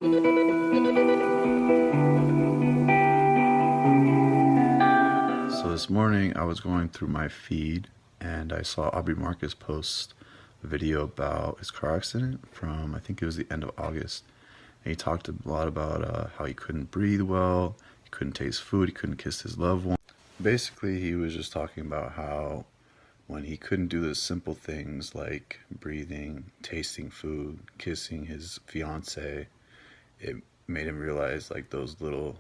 So this morning I was going through my feed and I saw Aubrey Marcus post a video about his car accident from, I think it was the end of August. And he talked a lot about how he couldn't breathe well, he couldn't taste food, he couldn't kiss his loved one. Basically, he was just talking about how when he couldn't do the simple things like breathing, tasting food, kissing his fiance, it made him realize like those little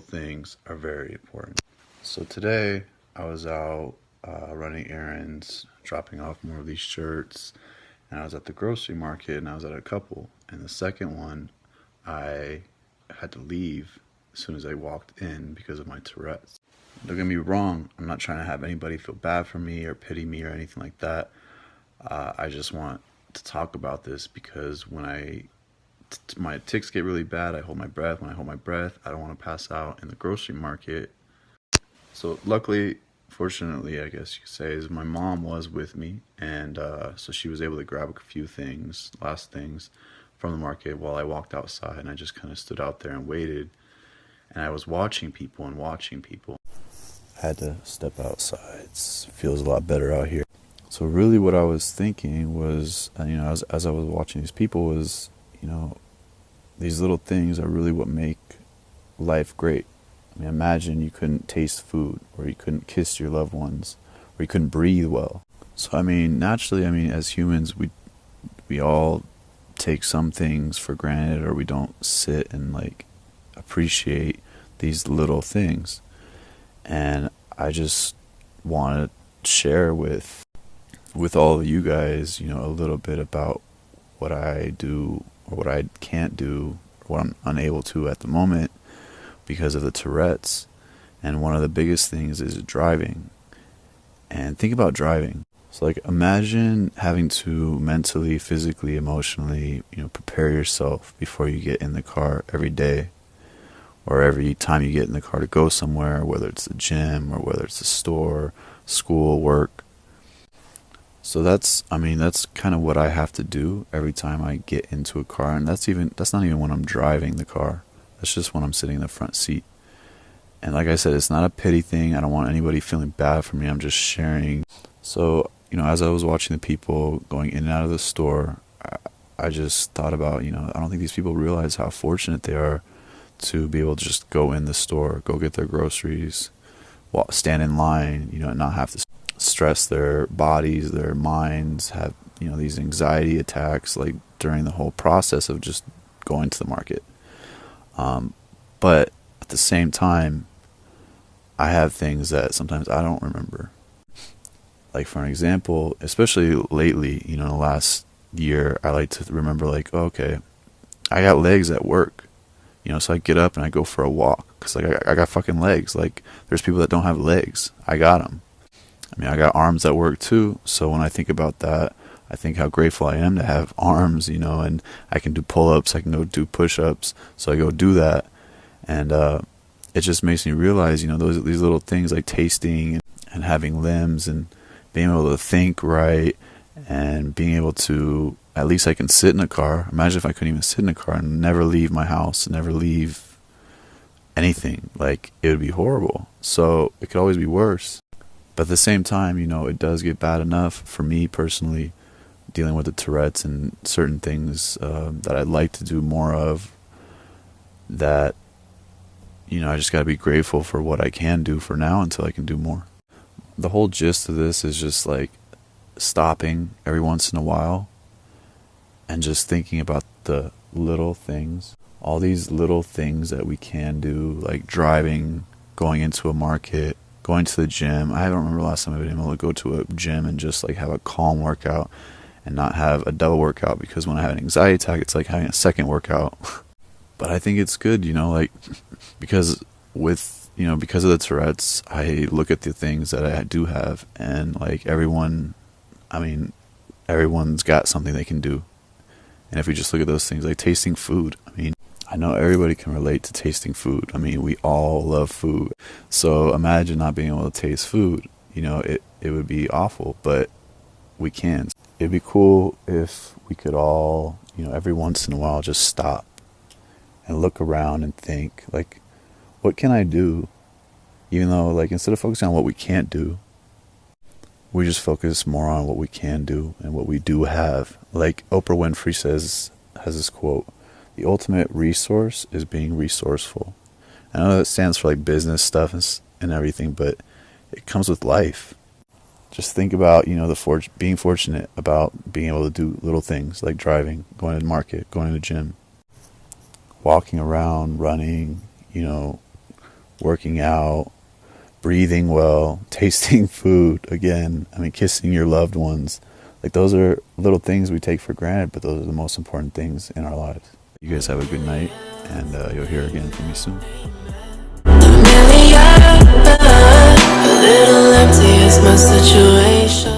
things are very important. So today I was out running errands, dropping off more of these shirts, and I was at the grocery market and I was at a couple. And the second one, I had to leave as soon as I walked in because of my Tourette's. Don't get me wrong, I'm not trying to have anybody feel bad for me or pity me or anything like that. I just want to talk about this because when my tics get really bad, I hold my breath. When I hold my breath, I don't want to pass out in the grocery market. So luckily, fortunately, I guess you could say, is my mom was with me, and so she was able to grab a few things, last things, from the market while I walked outside, and I just kind of stood out there and waited, and I was watching people and watching people. I had to step outside. It feels a lot better out here. So really what I was thinking was, as I was watching these people was, these little things are really what make life great. I mean, imagine you couldn't taste food, or you couldn't kiss your loved ones, or you couldn't breathe well. So, naturally, as humans, we all take some things for granted, or we don't sit and, appreciate these little things. And I just want to share with all of you guys, a little bit about what I do, or what I can't do, or what I'm unable to at the moment, because of the Tourette's. And one of the biggest things is driving. And think about driving. So imagine having to mentally, physically, emotionally, prepare yourself before you get in the car every day, or every time you get in the car to go somewhere, whether it's the gym or whether it's the store, school, work. So that's kind of what I have to do every time I get into a car. And that's not even when I'm driving the car. That's just when I'm sitting in the front seat. And like I said, it's not a pity thing. I don't want anybody feeling bad for me. I'm just sharing. So, as I was watching the people going in and out of the store, I just thought about, I don't think these people realize how fortunate they are to be able to just go in the store, go get their groceries, stand in line, and not have to stress their bodies, their minds, have, these anxiety attacks, during the whole process of just going to the market. But at the same time, I have things that sometimes I don't remember. Like, for an example, especially lately, in the last year, I like to remember, okay, I got legs at work, so I get up and I go for a walk, because I got fucking legs. There's people that don't have legs. I got them. I got arms at work too, so when I think about that, I think how grateful I am to have arms, and I can do pull-ups, I can go do push-ups, so I go do that. And it just makes me realize, these little things like tasting and having limbs and being able to think right and being able to, at least I can sit in a car. Imagine if I couldn't even sit in a car and never leave my house, never leave anything. It would be horrible. So it could always be worse. But at the same time, it does get bad enough for me personally, dealing with the Tourette's and certain things that I'd like to do more of, that I just got to be grateful for what I can do for now until I can do more. The whole gist of this is just stopping every once in a while and just thinking about the little things, all these little things that we can do, like driving, going into a market, going to the gym. I don't remember the last time I've been able to go to a gym and just have a calm workout and not have a double workout, because when I have an anxiety attack, it's like having a second workout. But I think it's good, because because of the Tourette's, I look at the things that I do have, and everyone's got something they can do. And if we just look at those things, like tasting food, I know everybody can relate to tasting food. We all love food. So imagine not being able to taste food. It would be awful, but we can. It'd be cool if we could all, every once in a while just stop and look around and think, like, what can I do? Even though, like, instead of focusing on what we can't do, we just focus more on what we can do and what we do have. Like Oprah Winfrey has this quote: "The ultimate resource is being resourceful." I know that stands for like business stuff and everything, but it comes with life. Just think about, being fortunate about being able to do little things like driving, going to the market, going to the gym, walking around, running, working out, breathing well, tasting food again. I mean, kissing your loved ones. Like, those are little things we take for granted, but those are the most important things in our lives. You guys have a good night, and you'll hear again from me soon. A little empty is my situation.